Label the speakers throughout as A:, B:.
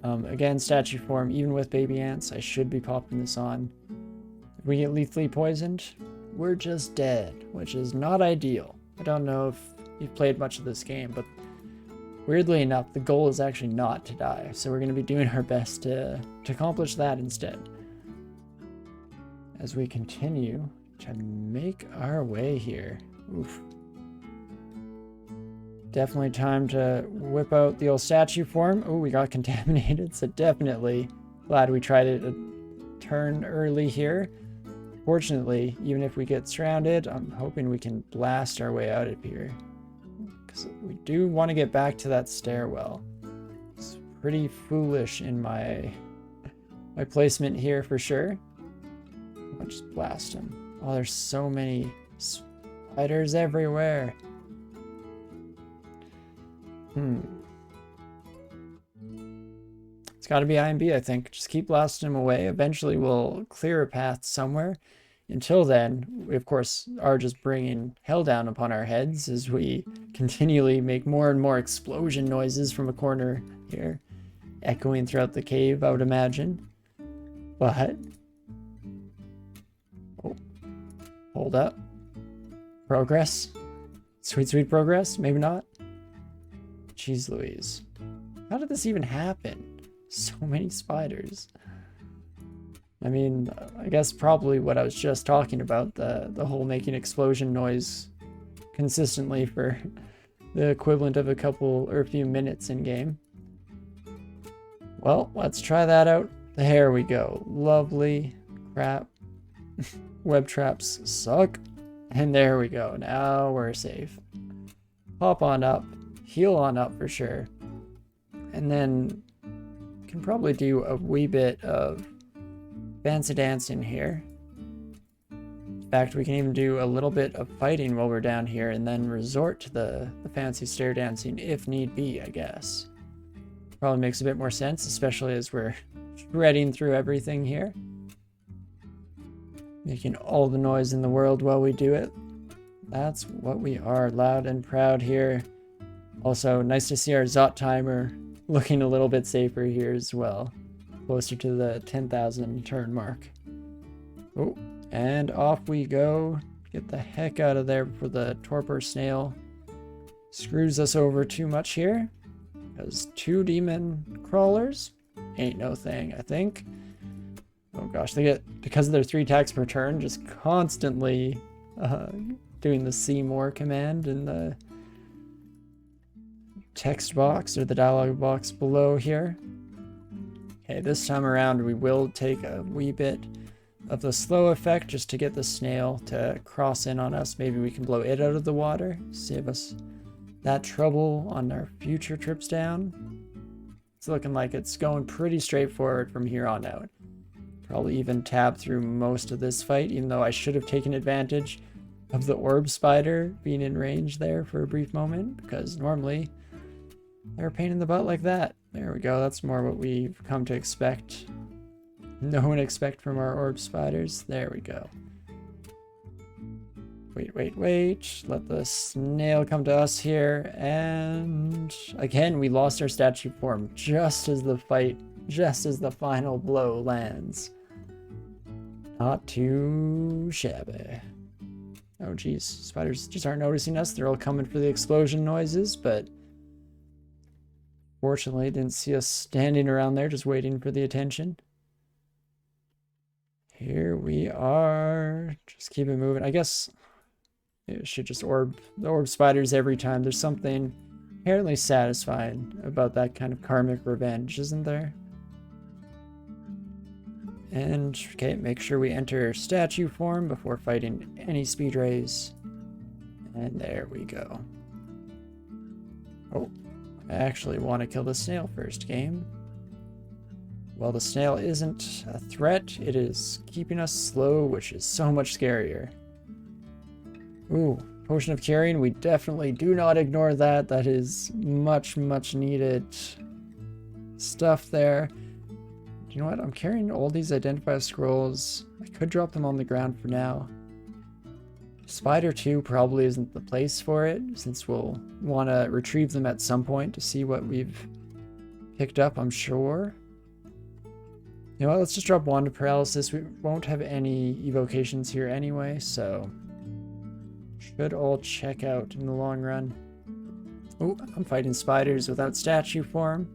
A: Again, statue form, even with baby ants, I should be popping this on. If we get lethally poisoned, we're just dead, which is not ideal. I don't know if you've played much of this game, but weirdly enough, the goal is actually not to die. So we're going to be doing our best to accomplish that instead. As we continue to make our way here. Oof. Definitely time to whip out the old statue form. Oh, we got contaminated, so definitely glad we tried it a turn early here. Fortunately, even if we get surrounded, I'm hoping we can blast our way out of here. Because we do want to get back to that stairwell. It's pretty foolish in my placement here for sure. I'll just blast him. Oh, there's so many spiders everywhere. It's got to be IMB, I think. Just keep blasting him away. Eventually we'll clear a path somewhere. Until then, we of course are just bringing hell down upon our heads as we continually make more and more explosion noises from a corner here, echoing throughout the cave, I would imagine. But oh, hold up. Progress. Sweet, sweet progress. Maybe not. Jeez Louise. How did this even happen? So many spiders. I mean, I guess probably what I was just talking about, the whole making explosion noise consistently for the equivalent of a couple or a few minutes in game. Well, let's try that out. There we go. Lovely crap. Web traps suck. And there we go. Now we're safe. Hop on up. Heal on up for sure. And then can probably do a wee bit of fancy dancing here. In fact, we can even do a little bit of fighting while we're down here and then resort to the fancy stair dancing if need be, I guess. Probably makes a bit more sense, especially as we're shredding through everything here. Making all the noise in the world while we do it. That's what we are, loud and proud here. Also, nice to see our Zot timer looking a little bit safer here as well. Closer to the 10,000 turn mark. Oh, and off we go. Get the heck out of there before the torpor snail screws us over too much here. Because 2 demon crawlers ain't no thing, I think. Oh gosh, they get, because of their 3 attacks per turn, just constantly doing the see more command in the text box or the dialogue box below here. Okay, this time around we will take a wee bit of the slow effect just to get the snail to cross in on us. Maybe we can blow it out of the water, save us that trouble on our future trips down. It's looking like it's going pretty straightforward from here on out. Probably even tab through most of this fight, even though I should have taken advantage of the orb spider being in range there for a brief moment, because normally they're a pain in the butt like that. There we go, that's more what we've come to expect. Know and expect from our orb spiders. There we go. Wait. Let the snail come to us here. And again, we lost our statue form just as the final blow lands. Not too shabby. Oh geez, spiders just aren't noticing us. They're all coming for the explosion noises, but fortunately didn't see us standing around there just waiting for the attention. Here we are. Just keep it moving. I guess it should just orb the orb spiders every time. There's something inherently satisfying about that kind of karmic revenge, isn't there? And okay, make sure we enter statue form before fighting any speedways. And there we go. Oh, I actually want to kill the snail first, game. Well, the snail isn't a threat, it is keeping us slow, which is so much scarier. Ooh, potion of carrying, we definitely do not ignore that. That is much, much needed stuff there. You know what? I'm carrying all these identify scrolls. I could drop them on the ground for now. Spider 2 probably isn't the place for it, since we'll want to retrieve them at some point to see what we've picked up, I'm sure. You know what, let's just drop one to paralysis. We won't have any evocations here anyway, so should all check out in the long run. Oh, I'm fighting spiders without statue form.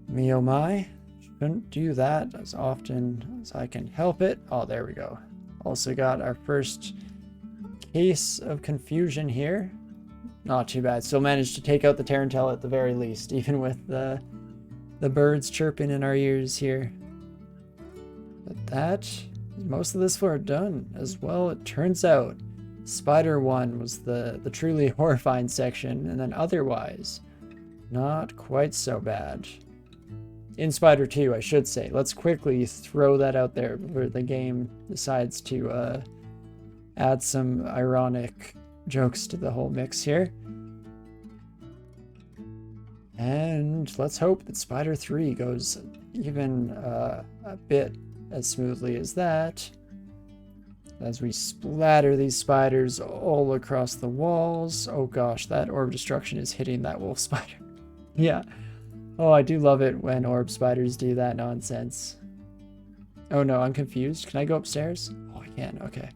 A: Me oh my. Shouldn't do that as often as I can help it. Oh, there we go. Also got our first case of confusion here. Not too bad. Still managed to take out the Tarantel at the very least, even with the birds chirping in our ears here. But that, most of this floor done as well. It turns out Spider 1 was the truly horrifying section, and then otherwise, not quite so bad. In Spider 2, I should say. Let's quickly throw that out there before the game decides to add some ironic jokes to the whole mix here. And let's hope that Spider 3 goes even a bit as smoothly as that, as we splatter these spiders all across the walls. Oh gosh, that orb destruction is hitting that wolf spider. Yeah. Oh, I do love it when orb spiders do that nonsense. Oh no, I'm confused. Can I go upstairs? Oh, I can. Okay.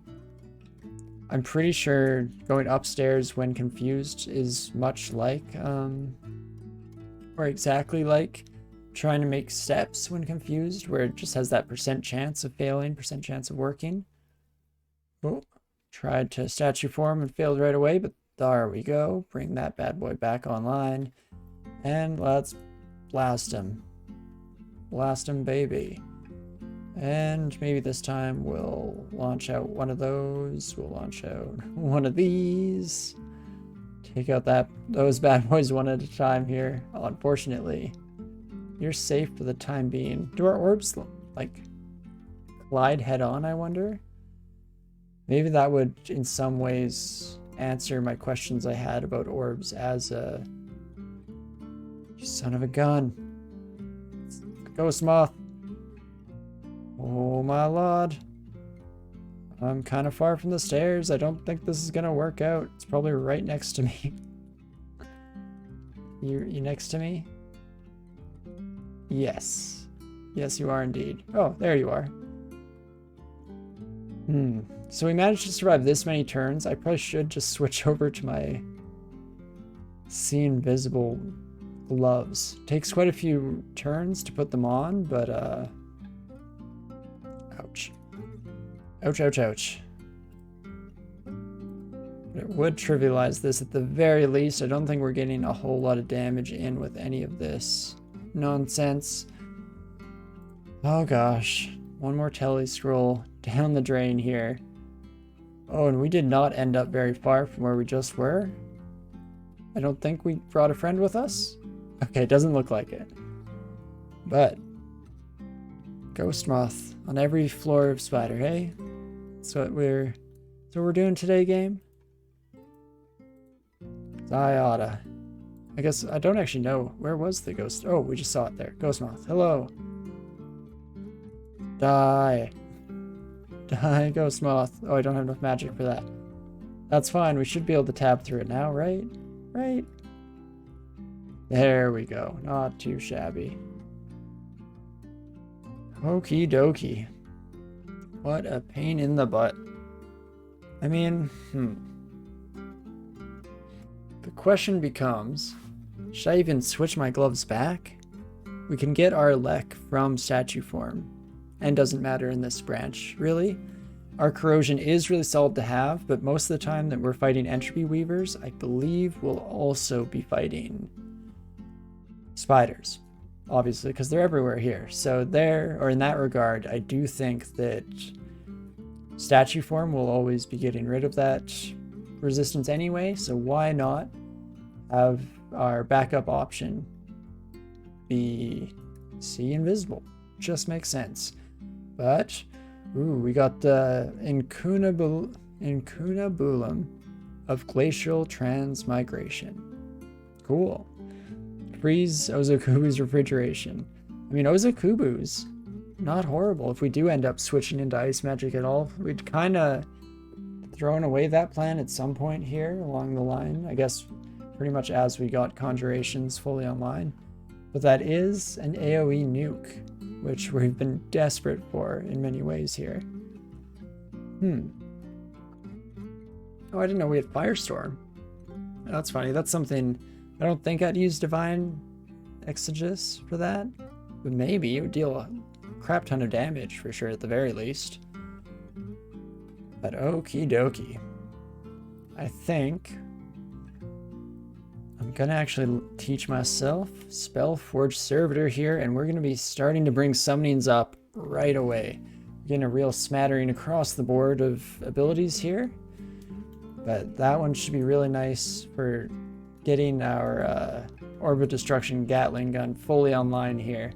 A: I'm pretty sure going upstairs when confused is much like, or exactly like trying to make steps when confused, where it just has that % chance of failing, % chance of working. Oh, tried to statue form and failed right away, but there we go. Bring that bad boy back online. And let's blast him. Blast him, baby. And maybe this time we'll launch out one of those. We'll launch out one of these. Take out those bad boys one at a time here. Oh, unfortunately, you're safe for the time being. Do our orbs, like, collide head on, I wonder? Maybe that would, in some ways, answer my questions I had about orbs as a... You son of a gun. Ghost Moth. Oh my lord. I'm kind of far from the stairs. I don't think this is gonna work out. It's probably right next to me. You next to me? Yes. Yes, you are indeed. Oh, there you are. So we managed to survive this many turns. I probably should just switch over to my See Invisible gloves. Takes quite a few turns to put them on, but ouch. Ouch, ouch, ouch. It would trivialize this at the very least. I don't think we're getting a whole lot of damage in with any of this nonsense. Oh gosh. One more tele scroll down the drain here. Oh, and we did not end up very far from where we just were. I don't think we brought a friend with us. Okay, it doesn't look like it. But Ghost Moth on every floor of Spider, hey? That's what we're doing today, game. I oughta. I guess I don't actually know. Where was the ghost? Oh, we just saw it there. Ghost Moth. Hello. Die. Die, Ghost Moth. Oh, I don't have enough magic for that. That's fine. We should be able to tab through it now, right? Right? There we go. Not too shabby. Okie dokie. What a pain in the butt. I mean, The question becomes, should I even switch my gloves back? We can get our Lek from statue form, and doesn't matter in this branch, really. Our corrosion is really solid to have, but most of the time that we're fighting entropy weavers, I believe we'll also be fighting spiders, obviously, because they're everywhere here. So there, or in that regard, I do think that statue form will always be getting rid of that resistance anyway, so why not have our backup option be See Invisible? Just makes sense. But ooh, we got the incunabulum of glacial transmigration. Cool. Freeze Ozokubu's refrigeration. I mean, Ozokubu's not horrible. If we do end up switching into ice magic at all, we'd kind of thrown away that plan at some point here along the line. I guess pretty much as we got conjurations fully online. But that is an AoE nuke, which we've been desperate for in many ways here. Oh, I didn't know we had Firestorm. That's funny. That's something... I don't think I'd use Divine Exegesis for that. But maybe it would deal a crap ton of damage for sure at the very least. But okie dokie. I think I'm gonna actually teach myself Spellforge Servitor here, and we're gonna be starting to bring summonings up right away. Getting a real smattering across the board of abilities here. But that one should be really nice for getting our Orb of Destruction Gatling gun fully online here.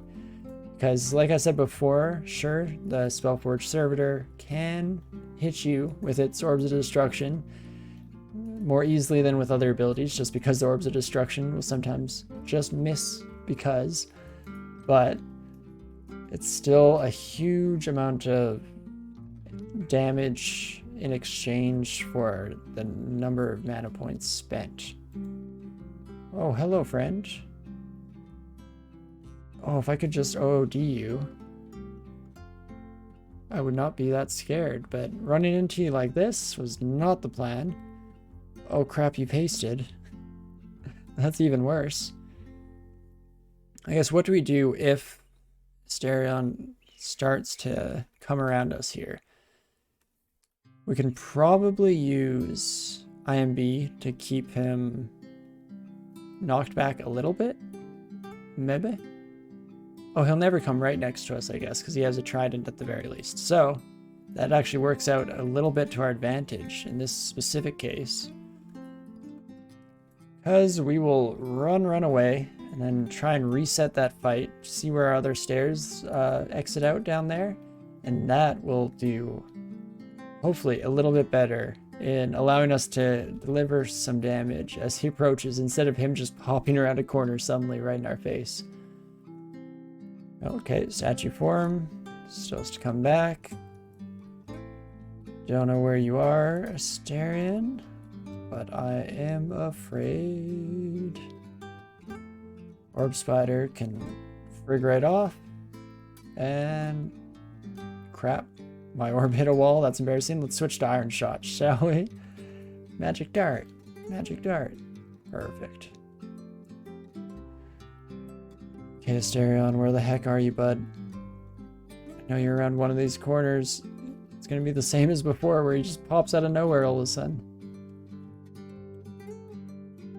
A: Because, like I said before, sure, the Spellforge Servitor can hit you with its Orbs of Destruction more easily than with other abilities, just because the Orbs of Destruction will sometimes just miss because. But it's still a huge amount of damage in exchange for the number of mana points spent. Oh, hello, friend. Oh, if I could just OOD you, I would not be that scared, but running into you like this was not the plan. Oh crap, you pasted. That's even worse. I guess what do we do if Asterion starts to come around us here? We can probably use IMB to keep him knocked back a little bit. Maybe? Oh, he'll never come right next to us, I guess, because he has a trident at the very least. So, that actually works out a little bit to our advantage in this specific case. Because we will run away, and then try and reset that fight, see where our other stairs exit out down there, and that will do, hopefully, a little bit better in allowing us to deliver some damage as he approaches, instead of him just popping around a corner suddenly right in our face. Okay, statue form, still has to come back. Don't know where you are, Asterion, but I am afraid. Orb Spider can frig right off, and crap, my orb hit a wall, that's embarrassing. Let's switch to Iron Shot, shall we? Magic Dart, Magic Dart, perfect. Okay, Asterion, where the heck are you, bud? I know you're around one of these corners. It's gonna be the same as before, where he just pops out of nowhere all of a sudden.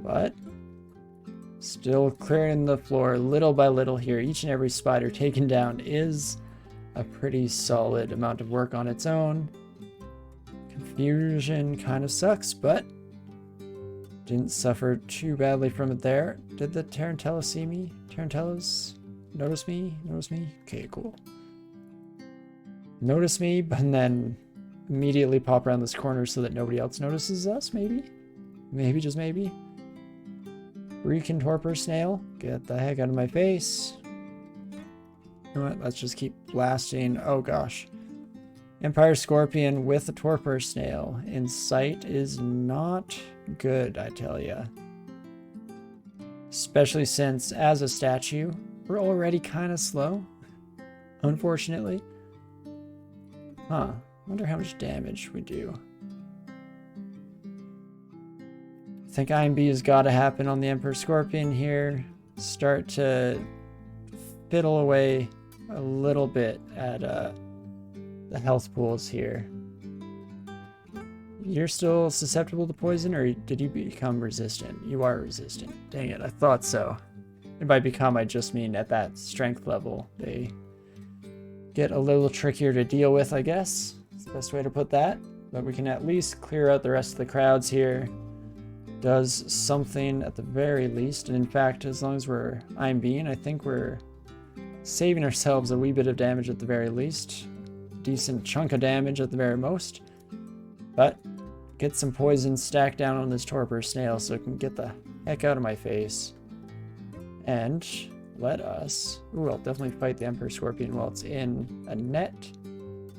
A: But still clearing the floor little by little here. Each and every spider taken down is a pretty solid amount of work on its own. Confusion kind of sucks, but didn't suffer too badly from it there. Did the Tarantellas see me? Tarantellas notice me? Notice me? Okay, cool. Notice me, but then immediately pop around this corner so that nobody else notices us, maybe? Maybe, just maybe. Freaking Torpor Snail, get the heck out of my face. You know what, let's just keep blasting. Oh gosh. Empire Scorpion with the Torpor Snail in sight is not good, I tell ya. Especially since, as a statue, we're already kind of slow, unfortunately. Huh, wonder how much damage we do. I think IMB has got to happen on the Emperor Scorpion here. Start to fiddle away a little bit at the health pools here. You're still susceptible to poison, or did you become resistant? You are resistant. Dang it, I thought so. And by become, I just mean at that strength level. They get a little trickier to deal with, I guess. That's the best way to put that. But we can at least clear out the rest of the crowds here. Does something at the very least. And in fact, as long as we're IMBing, I think we're saving ourselves a wee bit of damage at the very least. Decent chunk of damage at the very most. But get some poison stacked down on this Torpor Snail so it can get the heck out of my face. And let us... Ooh, I'll definitely fight the Emperor Scorpion while it's in a net.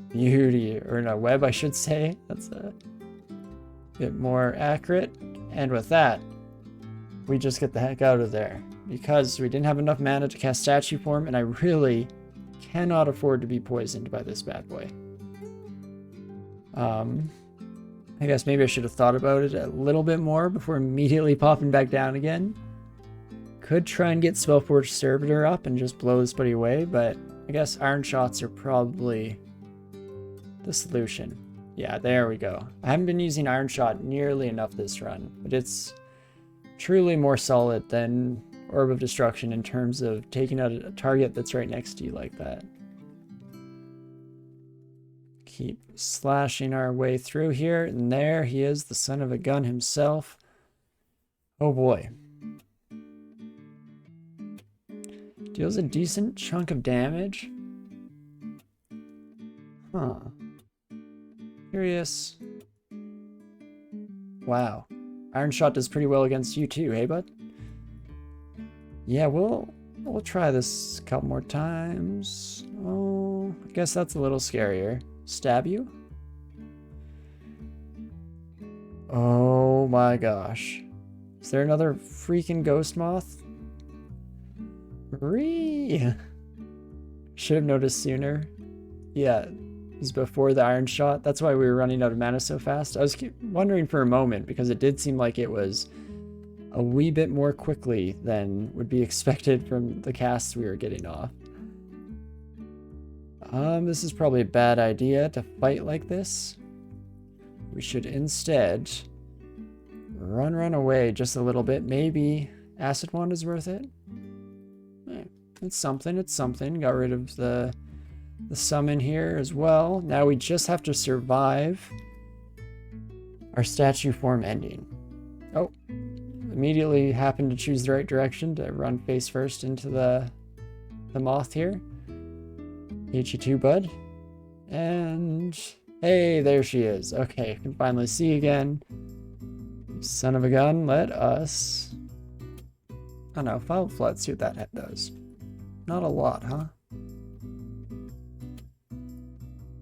A: Beauty, or in a web, I should say. That's a bit more accurate. And with that, we just get the heck out of there. because we didn't have enough mana to cast statue form, and I really cannot afford to be poisoned by this bad boy. I guess maybe I should have thought about it a little bit more before immediately popping back down again. Could try and get Spellforge Servitor up and just blow this buddy away, but I guess Iron Shots are probably the solution. Yeah, there we go. I haven't been using Iron Shot nearly enough this run, but it's truly more solid than Orb of Destruction in terms of taking out a target that's right next to you like that. Keep slashing our way through here, and there he is, the son of a gun himself. Oh boy. Deals a decent chunk of damage. Huh. Curious. Wow. Iron Shot does pretty well against you too, hey bud? Yeah, we'll try this a couple more times. Oh, I guess that's a little scarier. Stab you? Oh my gosh. Is there another freaking ghost moth? Should have noticed sooner. Yeah, it was before the Iron Shot. That's why we were running out of mana so fast. I was wondering for a moment because it did seem like it was a wee bit more quickly than would be expected from the casts we were getting off. This is probably a bad idea to fight like this. We should instead run away just a little bit. Maybe Acid Wand is worth it. It's something. Got rid of the summon here as well. Now we just have to survive our statue form ending. Oh, immediately happened to choose the right direction to run face first into the moth here. HE2 bud. And hey, there she is. Okay, I can finally see again. Son of a gun, let us... Oh no, Foul Flood, see what that does. Not a lot, huh?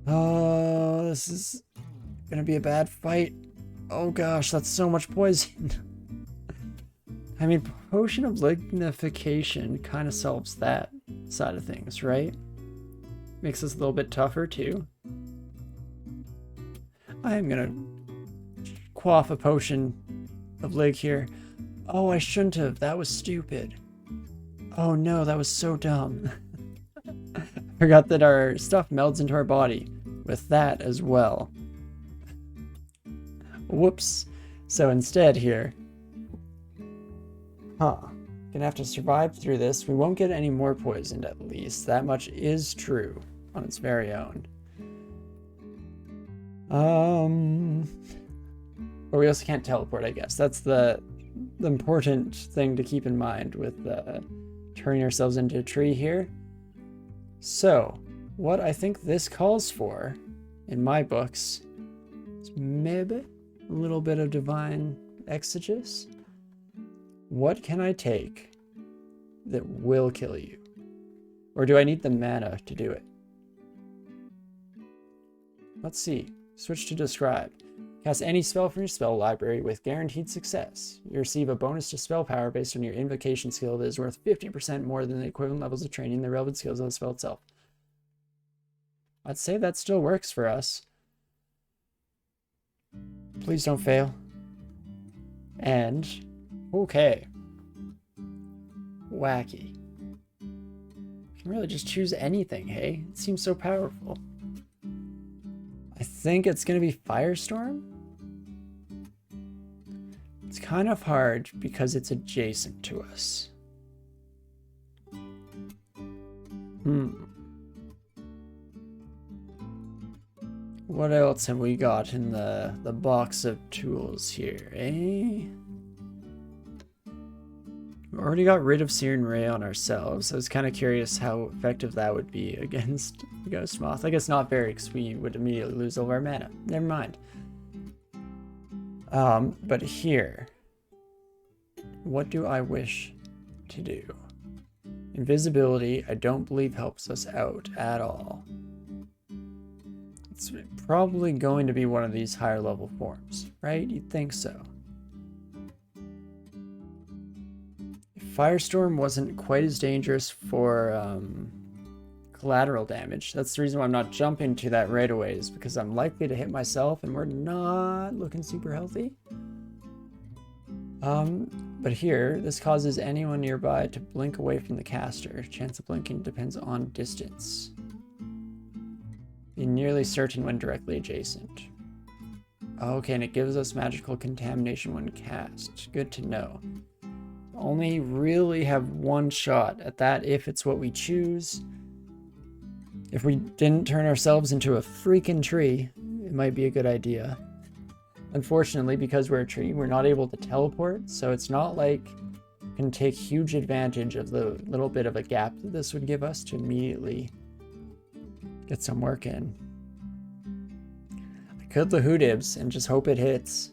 A: Oh, this is gonna be a bad fight. Oh gosh, that's so much poison. I mean, Potion of Lignification kind of solves that side of things, right? Makes us a little bit tougher too. I am gonna quaff a Potion of Lig here. Oh, I shouldn't have. That was stupid. Oh no, that was so dumb. I forgot that our stuff melds into our body with that as well. Whoops. So instead here, gonna have to survive through this. We won't get any more poisoned at least. That much is true on its very own. But we also can't teleport, I guess. That's the important thing to keep in mind with turning ourselves into a tree here. So, what I think this calls for, in my books, is maybe a little bit of divine exegesis. What can I take that will kill you? Or do I need the mana to do it? Let's see. Switch to describe. Cast any spell from your spell library with guaranteed success. You receive a bonus to spell power based on your invocation skill that is worth 50% more than the equivalent levels of training in the relevant skills of the spell itself. I'd say that still works for us. Please don't fail. And, okay. Wacky. You can really just choose anything, hey? It seems so powerful. I think it's going to be Firestorm. It's kind of hard because it's adjacent to us. What else have we got in the box of tools here, eh? We already got rid of Searing Ray on ourselves. I was kind of curious how effective that would be against Ghost Moth. I guess not very, because we would immediately lose all of our mana. Never mind. But here, what do I wish to do? Invisibility, I don't believe helps us out at all. It's probably going to be one of these higher level forms, right? You'd think so. Firestorm wasn't quite as dangerous for collateral damage. That's the reason why I'm not jumping to that right away, is because I'm likely to hit myself and we're not looking super healthy. But here, this causes anyone nearby to blink away from the caster. Chance of blinking depends on distance. Be nearly certain when directly adjacent. Okay, and it gives us magical contamination when cast. Good to know. Only really have one shot at that if it's what we choose. If we didn't turn ourselves into a freaking tree, it might be a good idea. Unfortunately, because we're a tree, we're not able to teleport, so it's not like we can take huge advantage of the little bit of a gap that this would give us to immediately get some work in. I could Lahoodibs and just hope it hits.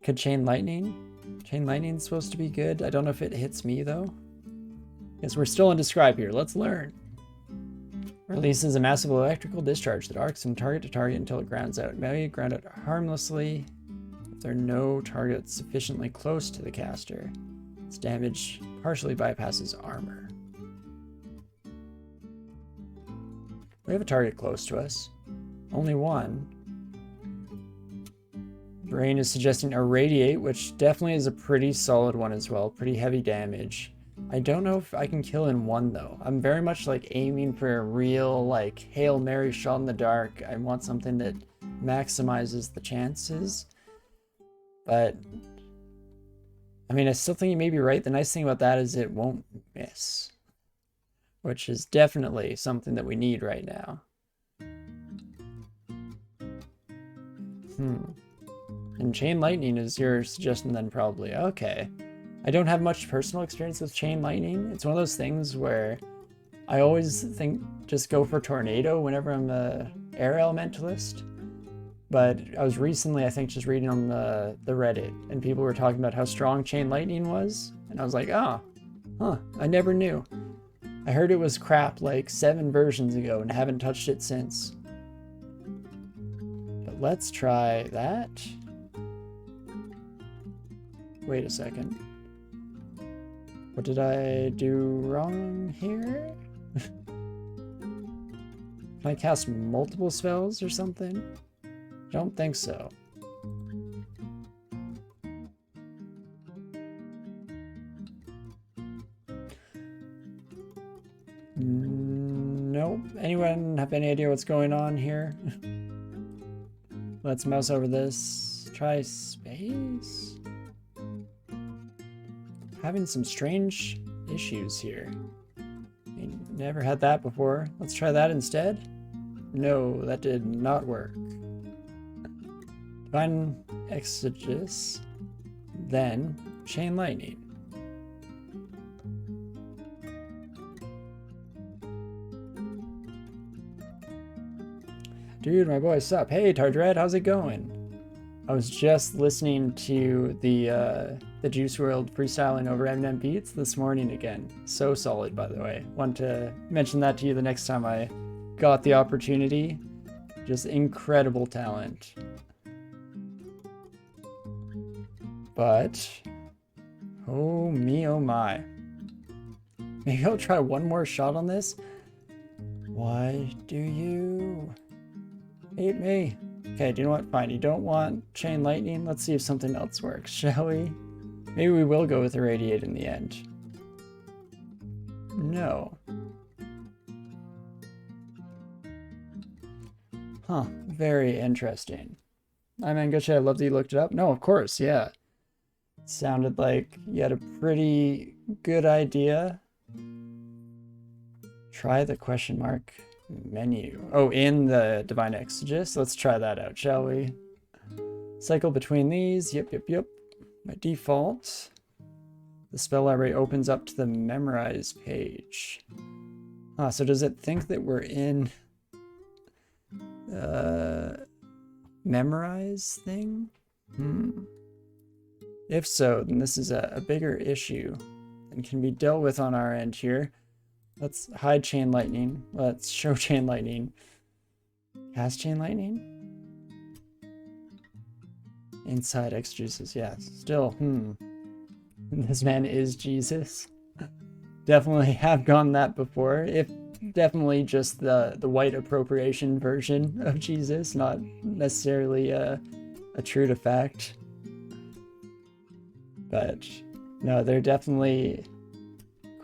A: Could Chain Lightning? Chain Lightning's supposed to be good. I don't know if it hits me, though. Yes, we're still in Describe here. Let's learn. Releases a massive electrical discharge that arcs from target to target until it grounds out. May ground out harmlessly if there are no targets sufficiently close to the caster. Its damage partially bypasses armor. We have a target close to us. Only one. Brain is suggesting Irradiate, which definitely is a pretty solid one as well. Pretty heavy damage. I don't know if I can kill in one, though. I'm very much like aiming for a real, like, Hail Mary shot in the dark. I want something that maximizes the chances. But, I mean, I still think you may be right. The nice thing about that is it won't miss, which is definitely something that we need right now. And Chain Lightning is your suggestion then, probably. Okay. I don't have much personal experience with Chain Lightning. It's one of those things where I always think just go for Tornado whenever I'm a air elementalist. But I was recently, I think, just reading on the Reddit, and people were talking about how strong Chain Lightning was. And I was like, oh, huh, I never knew. I heard it was crap like 7 versions ago and haven't touched it since. But let's try that. Wait a second. What did I do wrong here? Can I cast multiple spells or something? Don't think so. Nope. Anyone have any idea what's going on here? Let's mouse over this. Try space. Having some strange issues here. I never had that before. Let's try that instead. No, that did not work. Divine Exegesis, then Chain Lightning. Dude, my boy, sup? Hey, Tardred, how's it going? I was just listening to the Juice WRLD freestyling over Eminem Beats this morning again. So solid, by the way. Want to mention that to you the next time I got the opportunity. Just incredible talent. But, oh me, oh my. Maybe I'll try one more shot on this. Why do you hate me? Okay, do you know what? Fine, you don't want Chain Lightning? Let's see if something else works, shall we? Maybe we will go with Irradiate in the end. No. Huh, very interesting. I mean, Gusha, I love that you looked it up. No, of course, yeah. Sounded like you had a pretty good idea. Try the question mark menu. Oh, in the Divine Exegesis? Let's try that out, shall we? Cycle between these. Yep. By default, the spell library opens up to the Memorize page. Ah, so does it think that we're in Memorize thing? If so, then this is a bigger issue and can be dealt with on our end here. Let's hide Chain Lightning. Let's show Chain Lightning. Cast Chain Lightning? Inside Exegesis, yeah. Still, This man is Jesus. Definitely have gone that before. If definitely just the white appropriation version of Jesus, not necessarily a true to fact. But no, there are definitely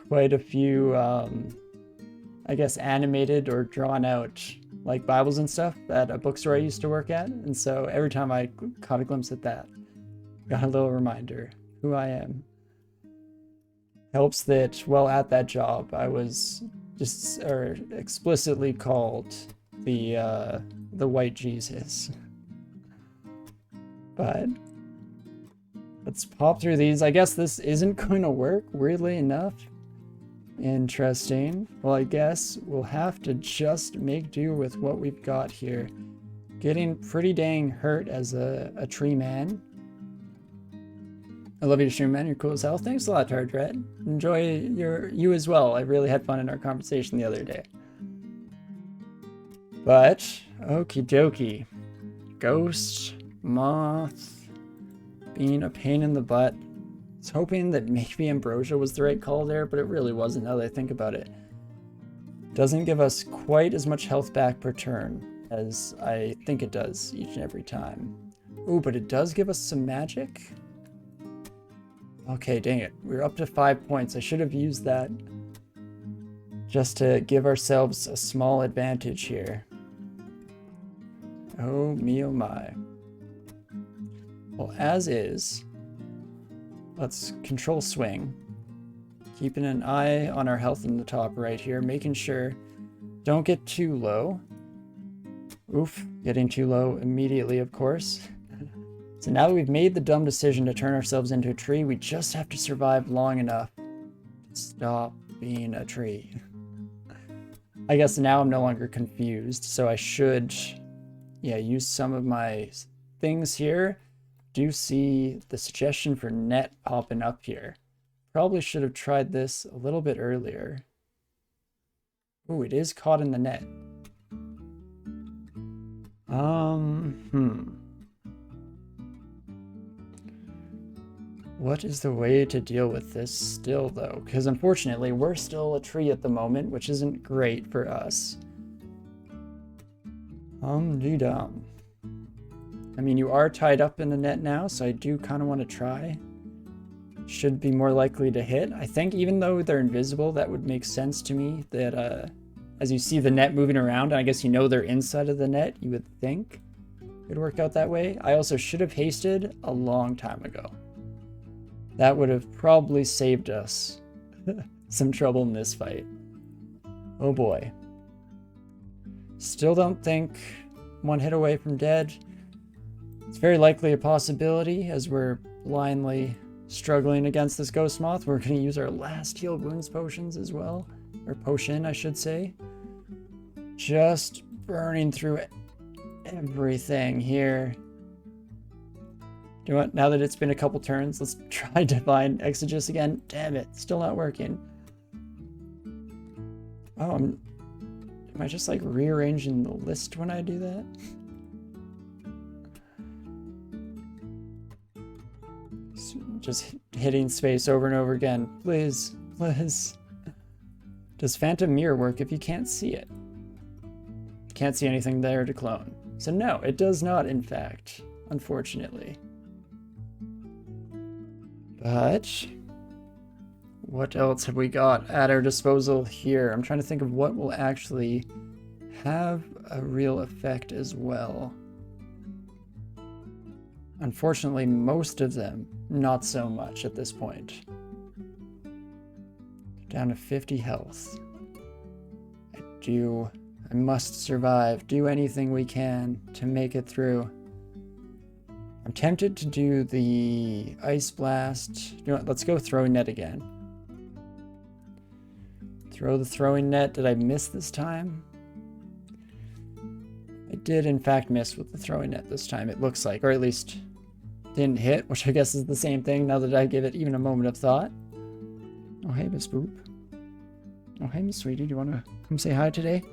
A: quite a few, I guess, animated or drawn out like Bibles and stuff at a bookstore I used to work at. And so every time I caught a glimpse at that, got a little reminder who I am. Helps that, well, at that job, I was just explicitly called the white Jesus. But let's pop through these. I guess this isn't going to work, weirdly enough. Interesting. Well, I guess we'll have to just make do with what we've got here. Getting pretty dang hurt as a tree man. I love you to stream, man. You're cool as hell. Thanks a lot, Tardred. Enjoy you as well. I really had fun in our conversation the other day. But, okie dokie. Ghost, moth, being a pain in the butt. I was hoping that maybe Ambrosia was the right call there, but it really wasn't now that I think about it. Doesn't give us quite as much health back per turn as I think it does each and every time. Ooh, but it does give us some magic. Okay, dang it. We're up to 5 points. I should have used that just to give ourselves a small advantage here. Oh me, oh my. Well, as is, let's control swing. Keeping an eye on our health in the top right here, making sure don't get too low. Oof, getting too low immediately, of course. So now that we've made the dumb decision to turn ourselves into a tree, we just have to survive long enough to stop being a tree. I guess now I'm no longer confused, so I should, yeah, use some of my things here. Do see the suggestion for net popping up here. Probably should have tried this a little bit earlier. Ooh, it is caught in the net. What is the way to deal with this still, though? Because unfortunately, we're still a tree at the moment, which isn't great for us. Dum. I mean, you are tied up in the net now, so I do kind of want to try. Should be more likely to hit. I think even though they're invisible, that would make sense to me that as you see the net moving around, and I guess you know they're inside of the net, you would think it would work out that way. I also should have hasted a long time ago. That would have probably saved us some trouble in this fight. Oh boy. Still don't think one hit away from dead. It's very likely a possibility as we're blindly struggling against this ghost moth. We're going to use our last heal wounds potions as well. Or potion, I should say. Just burning through everything here. You know what? Now that it's been a couple turns, let's try Divine Exegesis again. Damn it, still not working. Oh, am I just like rearranging the list when I do that? Just hitting space over and over again. Please, please. Does Phantom Mirror work if you can't see it? Can't see anything there to clone. So no, it does not, in fact, unfortunately. But what else have we got at our disposal here? I'm trying to think of what will actually have a real effect as well. Unfortunately, most of them, not so much at this point. Down to 50 health. I must survive. Do anything we can to make it through. I'm tempted to do the Ice Blast. You know what? Let's go Throwing Net again. Throw the Throwing Net. Did I miss this time? I did, in fact, miss with the Throwing Net this time, it looks like. Or at least didn't hit, which I guess is the same thing now that I give it even a moment of thought. Oh, hey, Miss Boop. Oh, hey, Miss Sweetie. Do you want to come say hi today?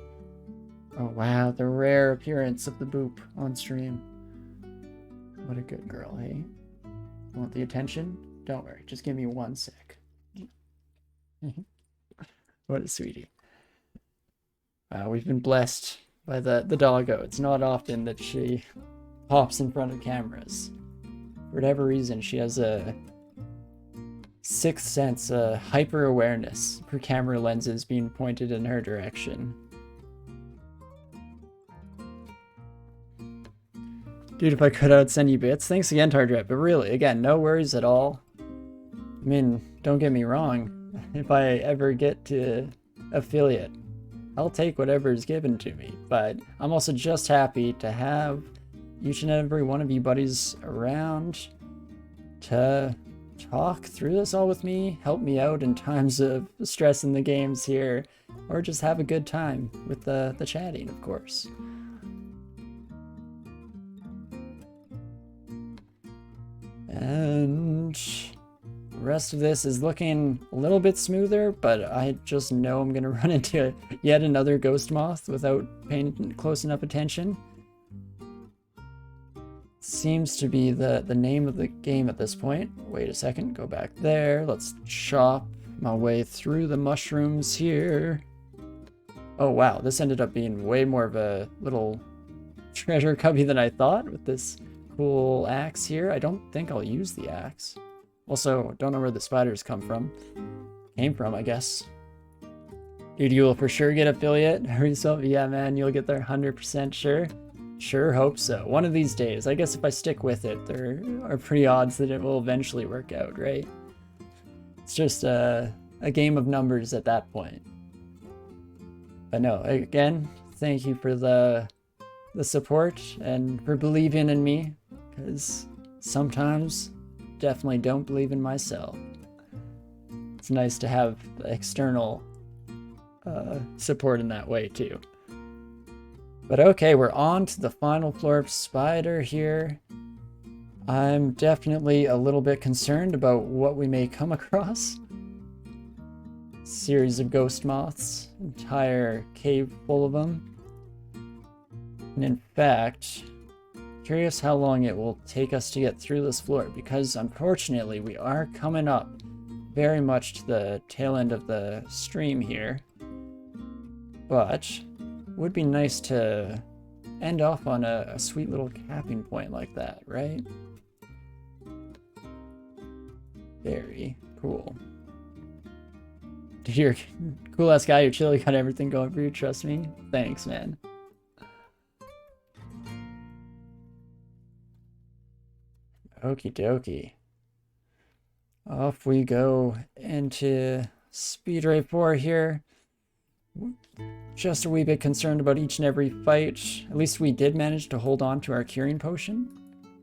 A: Oh, wow. The rare appearance of the Boop on stream. What a good girl, hey? Want the attention? Don't worry. Just give me 1 sec. What a sweetie. We've been blessed by the doggo. It's not often that she pops in front of cameras. For whatever reason, she has a sixth sense, a hyper awareness for camera lenses being pointed in her direction. Dude, if I could, I would send you bits. Thanks again, Tardrep. But really, again, no worries at all. I mean, don't get me wrong. If I ever get to affiliate, I'll take whatever is given to me. But I'm also just happy to have each and every one of you buddies around to talk through this all with me, help me out in times of stress in the games here, or just have a good time with the chatting, of course. And the rest of this is looking a little bit smoother, but I just know I'm going to run into yet another ghost moth without paying close enough attention. Seems to be the name of the game at this point. Wait a second, go back there. Let's chop my way through the mushrooms here. Oh wow, this ended up being way more of a little treasure cubby than I thought with this cool axe here. I don't think I'll use the axe. Also, don't know where the spiders came from, I guess. Dude, you will for sure get affiliate. Yeah, man, you'll get there 100% sure. Sure hope so. One of these days. I guess if I stick with it, there are pretty odds that it will eventually work out, right? It's just a game of numbers at that point. But no, again, thank you for the support and for believing in me, because sometimes definitely don't believe in myself. It's nice to have external support in that way too. But okay, we're on to the final floor of Spider here. I'm definitely a little bit concerned about what we may come across. Series of ghost moths, entire cave full of them. And in fact, curious how long it will take us to get through this floor, because unfortunately we are coming up very much to the tail end of the stream here. But would be nice to end off on a sweet little capping point like that, right? Very cool. Dude, you're a cool-ass guy. You're chill. You got everything going for you. Trust me. Thanks, man. Okie dokie. Off we go into Speedway 4 here. Just a wee bit concerned about each and every fight. At least we did manage to hold on to our curing potion.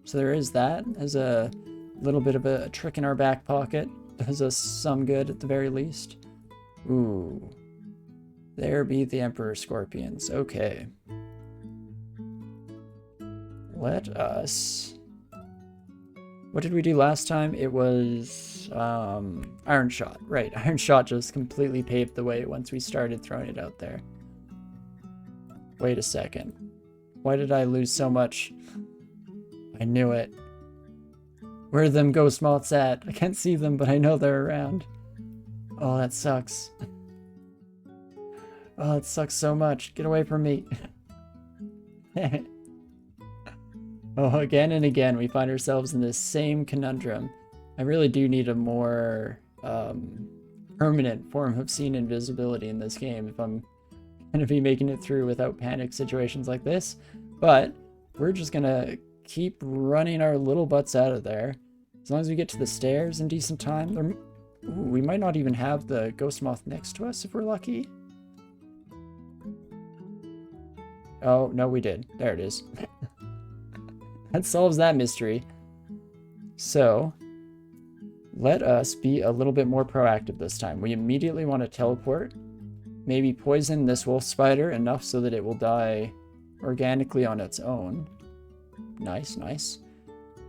A: So there is that as a little bit of a trick in our back pocket. Does us some good at the very least. Ooh. There be the Emperor Scorpions. Okay. Let us... What did we do last time? It was Iron Shot. Right, Iron Shot just completely paved the way once we started throwing it out there. Wait a second. Why did I lose so much? I knew it. Where are them ghost moths at? I can't see them, but I know they're around. Oh, that sucks. Oh, it sucks so much. Get away from me. Oh, again and again, we find ourselves in this same conundrum. I really do need a more permanent form of seeing invisibility in this game if I'm going to be making it through without panic situations like this. But we're just going to keep running our little butts out of there. As long as we get to the stairs in decent time. Ooh, we might not even have the ghost moth next to us if we're lucky. Oh, no, we did. There it is. That solves that mystery. So, let us be a little bit more proactive this time. We immediately want to teleport. Maybe poison this wolf spider enough so that it will die organically on its own. Nice, nice.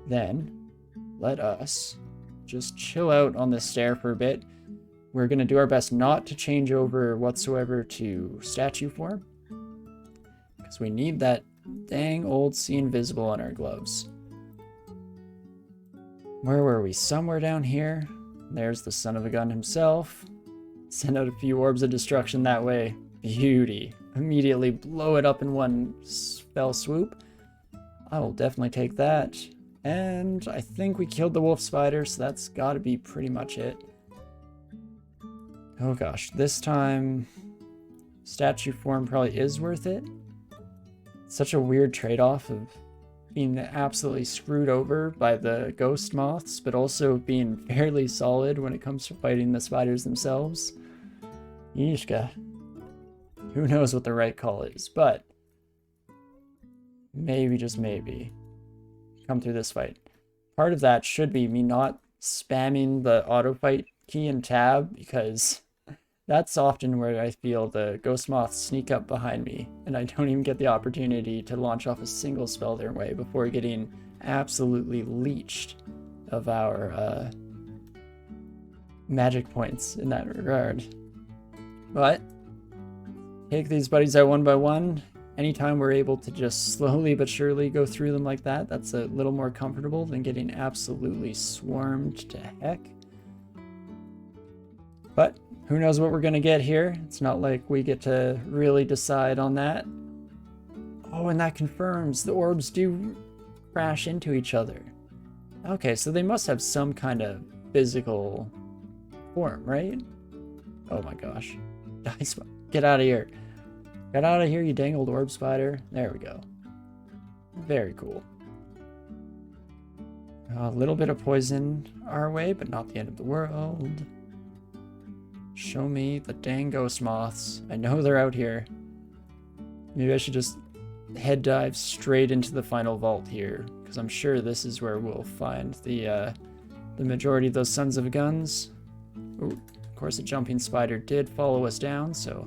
A: Then, let us just chill out on this stair for a bit. We're going to do our best not to change over whatsoever to statue form, because we need that dang old see invisible on our gloves. Where were we? Somewhere down here. There's the son of a gun himself. Send out a few orbs of destruction that way. Beauty. Immediately blow it up in one fell swoop. I will definitely take that. And I think we killed the wolf spider, so that's got to be pretty much it. Oh gosh, this time statue form probably is worth it. Such a weird trade-off of being absolutely screwed over by the ghost moths, but also being fairly solid when it comes to fighting the spiders themselves. Yeeshka. Who knows what the right call is, but maybe, just maybe, come through this fight. Part of that should be me not spamming the auto fight key and tab, because that's often where I feel the ghost moths sneak up behind me, and I don't even get the opportunity to launch off a single spell their way before getting absolutely leeched of our magic points in that regard. But take these buddies out one by one. Anytime we're able to just slowly but surely go through them like that, that's a little more comfortable than getting absolutely swarmed to heck. But who knows what we're going to get here? It's not like we get to really decide on that. Oh, and that confirms the orbs do crash into each other. Okay, so they must have some kind of physical form, right? Oh my gosh. Get out of here. Get out of here, you dang old orb spider. There we go. Very cool. A little bit of poison our way, but not the end of the world. Show me the dang ghost moths. I know they're out here. Maybe I should just head dive straight into the final vault here, because I'm sure this is where we'll find the majority of those sons of guns. Ooh, of course, a jumping spider did follow us down, so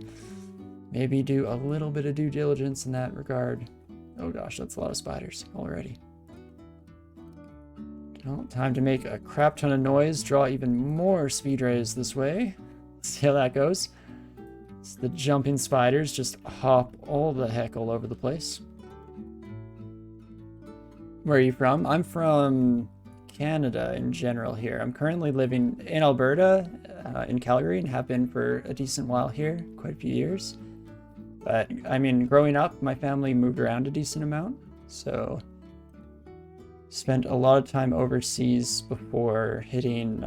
A: maybe do a little bit of due diligence in that regard. Oh gosh, that's a lot of spiders already. Well, time to make a crap ton of noise, draw even more speed rays this way. See how that goes. So the jumping spiders just hop all the heck all over the place. Where are you from? I'm from Canada in general here. I'm currently living in Alberta, in Calgary, and have been for a decent while here, quite a few years. But, I mean, growing up, my family moved around a decent amount, so spent a lot of time overseas before hitting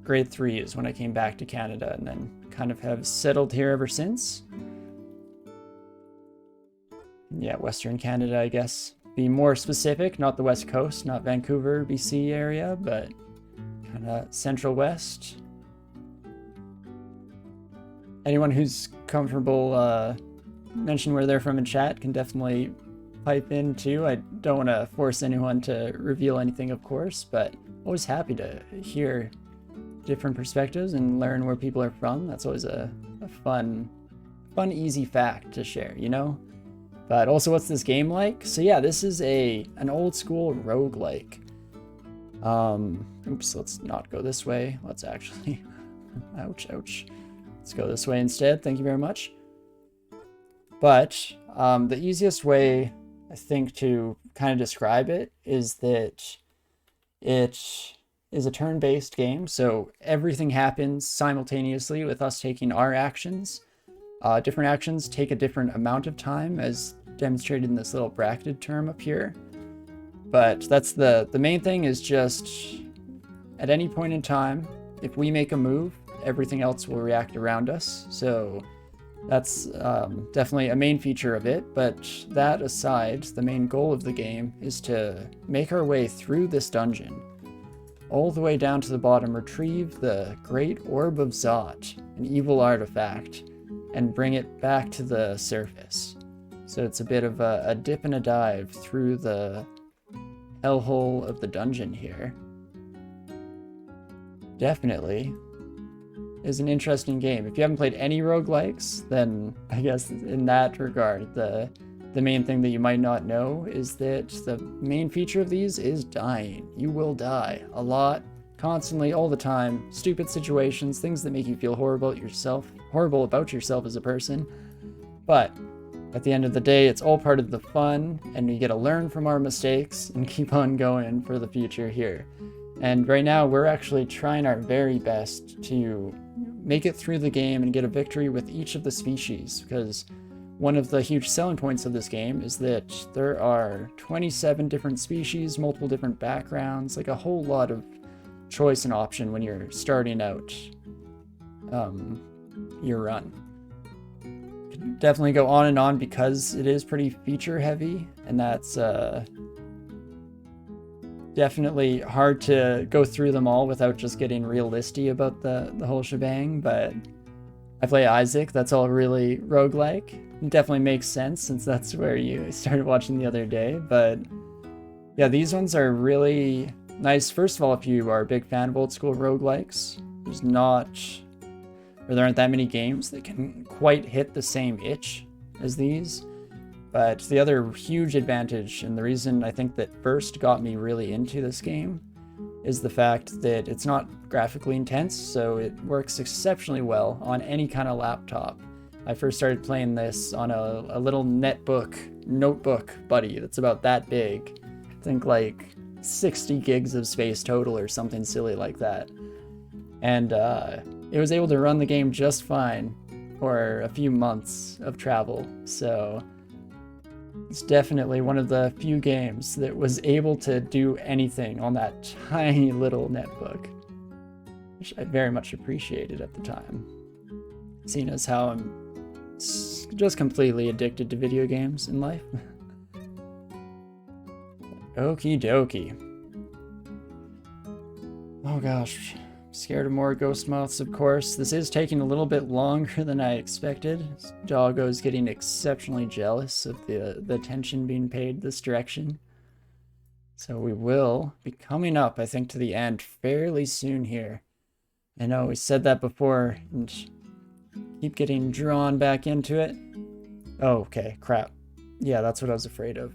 A: grade 3 is when I came back to Canada, and then kind of have settled here ever since. Yeah, Western Canada, I guess. Be more specific, not the West Coast, not Vancouver, BC area, but kind of Central West. Anyone who's comfortable mention where they're from in chat can definitely pipe in too. I don't want to force anyone to reveal anything, of course, but always happy to hear different perspectives and learn where people are from. That's always a fun, easy fact to share, you know? But also, what's this game like? So yeah, this is an old school roguelike. Oops, let's not go this way. Let's actually, ouch. Let's go this way instead. Thank you very much. But the easiest way, I think, to kind of describe it is that it is a turn-based game, so everything happens simultaneously with us taking our actions. Different actions take a different amount of time, as demonstrated in this little bracketed term up here. But that's the main thing, is just at any point in time, if we make a move, everything else will react around us. So that's definitely a main feature of it. But that aside, the main goal of the game is to make our way through this dungeon, all the way down to the bottom, retrieve the great Orb of Zot, an evil artifact, and bring it back to the surface. So it's a bit of a dip and a dive through the hellhole of the dungeon here. Definitely is an interesting game. If you haven't played any roguelikes, then I guess in that regard, the main thing that you might not know is that the main feature of these is dying. You will die a lot, constantly, all the time. Stupid situations, things that make you feel horrible about yourself as a person. But at the end of the day, it's all part of the fun, and we get to learn from our mistakes and keep on going for the future here. And right now, we're actually trying our very best to make it through the game and get a victory with each of the species, because one of the huge selling points of this game is that there are 27 different species, multiple different backgrounds, like a whole lot of choice and option when you're starting out your run. Could definitely go on and on because it is pretty feature heavy, and that's definitely hard to go through them all without just getting realistic about the whole shebang. But I play Isaac, that's all really roguelike. It definitely makes sense since that's where you started watching the other day. But yeah, these ones are really nice. First of all, if you are a big fan of old school roguelikes, there aren't that many games that can quite hit the same itch as these. But the other huge advantage, and the reason I think that first got me really into this game, is the fact that it's not graphically intense, so it works exceptionally well on any kind of laptop. I first started playing this on a little notebook buddy that's about that big. I think like 60 gigs of space total or something silly like that. And it was able to run the game just fine for a few months of travel, so it's definitely one of the few games that was able to do anything on that tiny little netbook, which I very much appreciated at the time, seeing as how I'm just completely addicted to video games in life. Okie dokie. Oh gosh. Scared of more ghost moths, of course. This is taking a little bit longer than I expected. Doggo's getting exceptionally jealous of the attention being paid this direction. So we will be coming up, I think, to the end fairly soon here. I know we said that before and keep getting drawn back into it. Oh, okay, crap. Yeah, that's what I was afraid of.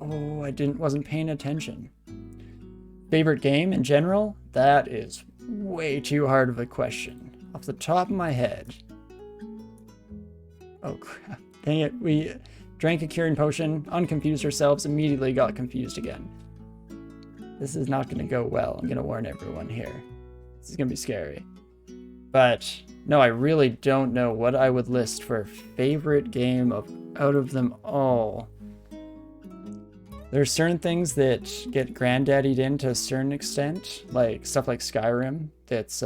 A: Oh, I wasn't paying attention. Favorite game in general? That is way too hard of a question. Off the top of my head. Oh crap. Dang it, we drank a curing potion, unconfused ourselves, immediately got confused again. This is not going to go well. I'm going to warn everyone here. This is going to be scary. But no, I really don't know what I would list for favorite game out of them all. There's certain things that get granddaddied in to a certain extent, like stuff like Skyrim, that's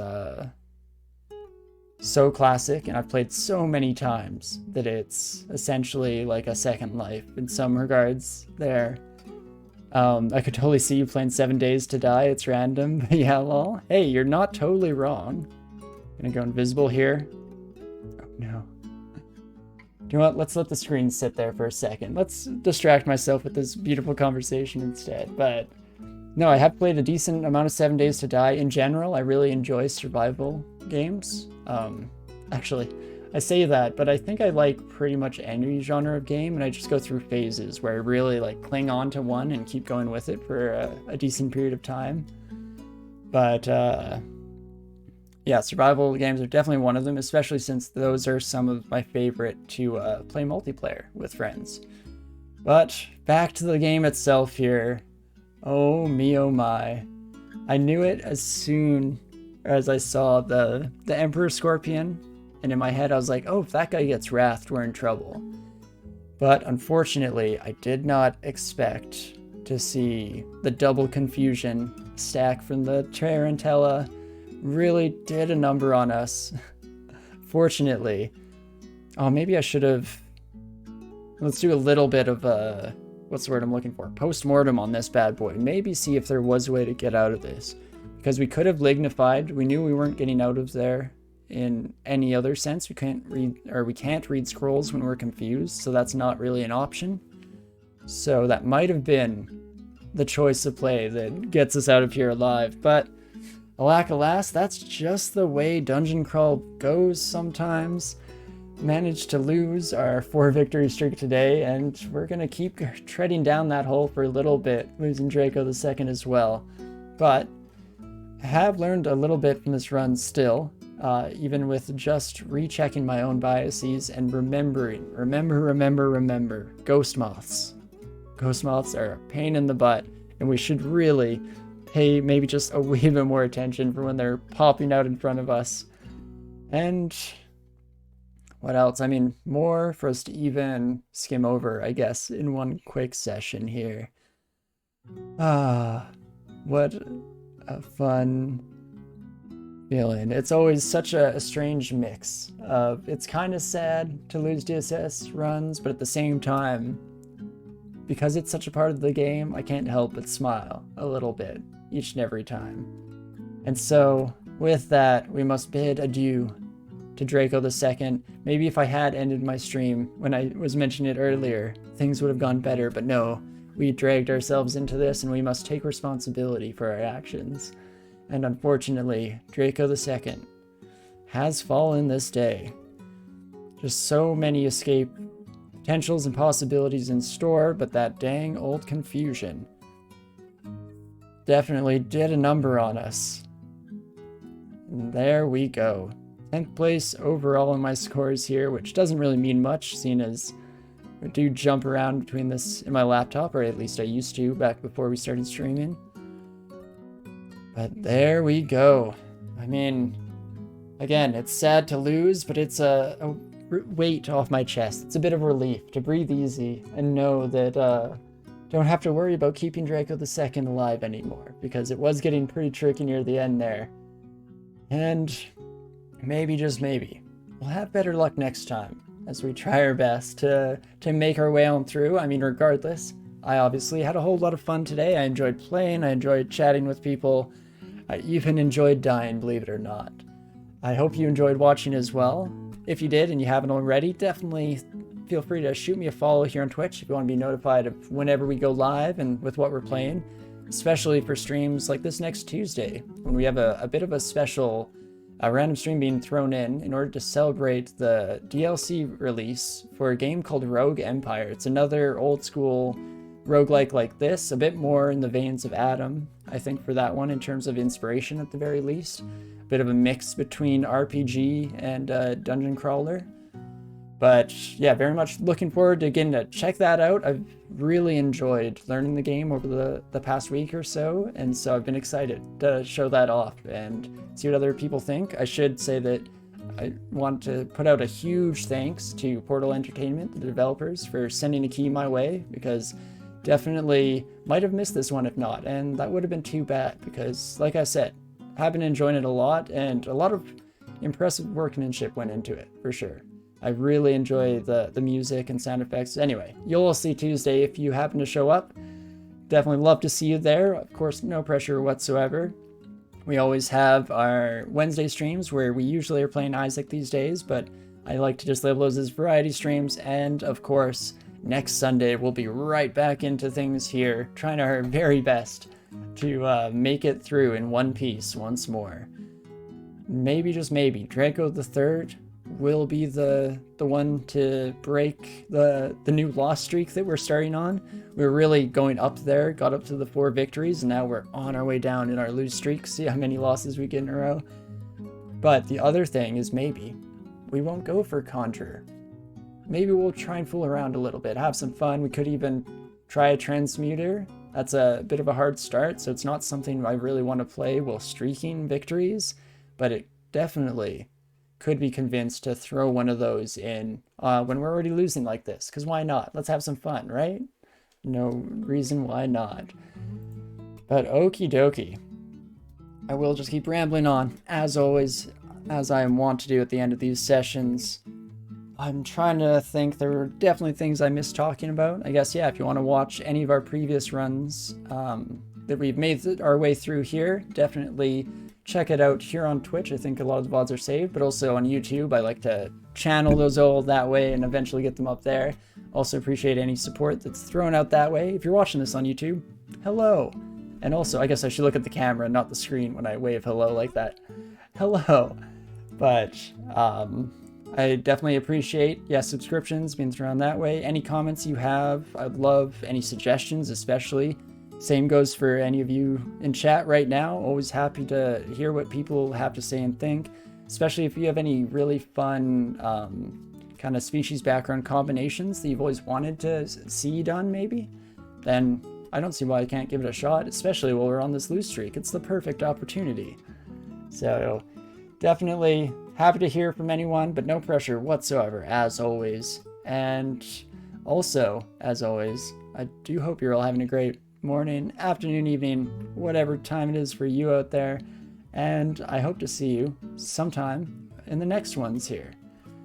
A: so classic, and I've played so many times that it's essentially like a second life in some regards there. I could totally see you playing 7 Days to Die, it's random, but yeah, lol. Hey, you're not totally wrong. Gonna go invisible here. Oh no. You know what, let's let the screen sit there for a second. Let's distract myself with this beautiful conversation instead. But no, I have played a decent amount of 7 Days to Die. In general, I really enjoy survival games. Actually, I say that, but I think I like pretty much any genre of game, and I just go through phases where I really like cling on to one and keep going with it for a decent period of time. But yeah, survival games are definitely one of them, especially since those are some of my favorite to play multiplayer with friends. But back to the game itself here. Oh me, oh my. I knew it as soon as I saw the Emperor Scorpion, and in my head I was like, oh, if that guy gets wrathed, we're in trouble. But unfortunately, I did not expect to see the double confusion stack from the Tarantella. Really did a number on us. Fortunately. Oh, maybe I should have... Let's do a little bit of a... What's the word I'm looking for? Post-mortem on this bad boy. Maybe see if there was a way to get out of this. Because we could have lignified. We knew we weren't getting out of there in any other sense. We can't read scrolls when we're confused, so that's not really an option. So that might have been the choice of play that gets us out of here alive, but alack alas, that's just the way dungeon crawl goes sometimes. Managed to lose our 4 victory streak today, and we're gonna keep treading down that hole for a little bit, losing Draco the second as well. But I have learned a little bit from this run still, even with just rechecking my own biases and remember, ghost moths. Ghost moths are a pain in the butt, and we should really pay maybe just a wee bit more attention for when they're popping out in front of us. And what else? I mean, more for us to even skim over, I guess, in one quick session here. What a fun feeling. It's always such a strange mix of, it's kind of sad to lose DSS runs, but at the same time, because it's such a part of the game, I can't help but smile a little bit each and every time. And so, with that, we must bid adieu to Draco II. Maybe if I had ended my stream when I was mentioning it earlier, things would have gone better, but no, we dragged ourselves into this and we must take responsibility for our actions. And unfortunately, Draco II has fallen this day. Just so many escape potentials and possibilities in store, but that dang old confusion definitely did a number on us. And there we go. 10th place overall in my scores here, which doesn't really mean much, seeing as I do jump around between this and my laptop, or at least I used to back before we started streaming. But there we go. I mean, again, it's sad to lose, but it's a weight off my chest. It's a bit of relief to breathe easy and know that don't have to worry about keeping Draco II alive anymore, because it was getting pretty tricky near the end there. And maybe, just maybe, we'll have better luck next time as we try our best to make our way on through. I mean, regardless, I obviously had a whole lot of fun today. I enjoyed playing, I enjoyed chatting with people, I even enjoyed dying, believe it or not. I hope you enjoyed watching as well. If you did and you haven't already, definitely feel free to shoot me a follow here on Twitch if you want to be notified of whenever we go live and with what we're playing, especially for streams like this next Tuesday, when we have a bit of a special random stream being thrown in order to celebrate the DLC release for a game called Rogue Empire. It's another old school roguelike like this, a bit more in the veins of ADOM, I think, for that one in terms of inspiration at the very least. A bit of a mix between RPG and dungeon crawler. But yeah, very much looking forward to getting to check that out. I've really enjoyed learning the game over the past week or so, and so I've been excited to show that off and see what other people think. I should say that I want to put out a huge thanks to Portal Entertainment, the developers, for sending a key my way, because definitely might have missed this one if not, and that would have been too bad, because like I said, I've been enjoying it a lot, and a lot of impressive workmanship went into it, for sure. I really enjoy the music and sound effects. Anyway, you'll all see Tuesday if you happen to show up. Definitely love to see you there. Of course, no pressure whatsoever. We always have our Wednesday streams where we usually are playing Isaac these days, but I like to just label those as variety streams. And of course, next Sunday we'll be right back into things here, trying our very best to make it through in one piece once more. Maybe, just maybe, Draco III will be the one to break the new loss streak that we're starting on. We were really going up there, got up to the 4 victories, and now we're on our way down in our lose streak. See how many losses we get in a row. But the other thing is, maybe we won't go for Conjurer. Maybe we'll try and fool around a little bit, have some fun. We could even try a Transmuter. That's a bit of a hard start, so it's not something I really want to play while streaking victories, but it definitely could be convinced to throw one of those in when we're already losing like this, because why not? Let's have some fun, right? No reason why not. But okie dokie. I will just keep rambling on, as always, as I am wont to do at the end of these sessions. I'm trying to think. There were definitely things I missed talking about. I guess, yeah, if you want to watch any of our previous runs that we've made our way through here, definitely check it out here on Twitch. I think a lot of the VODs are saved, but also on YouTube. I like to channel those all that way and eventually get them up there. Also appreciate any support that's thrown out that way. If you're watching this on YouTube, hello. And also, I guess I should look at the camera, not the screen when I wave hello like that. Hello. But I definitely appreciate, subscriptions being thrown that way. Any comments you have, I'd love any suggestions, especially. Same goes for any of you in chat right now. Always happy to hear what people have to say and think. especially if you have any really fun kind of species background combinations that you've always wanted to see done maybe, then I don't see why I can't give it a shot, especially while we're on this loose streak. It's the perfect opportunity. So definitely happy to hear from anyone, but no pressure whatsoever, as always. And also, as always, I do hope you're all having a great morning, afternoon, evening, whatever time it is for you out there. And I hope to see you sometime in the next ones here.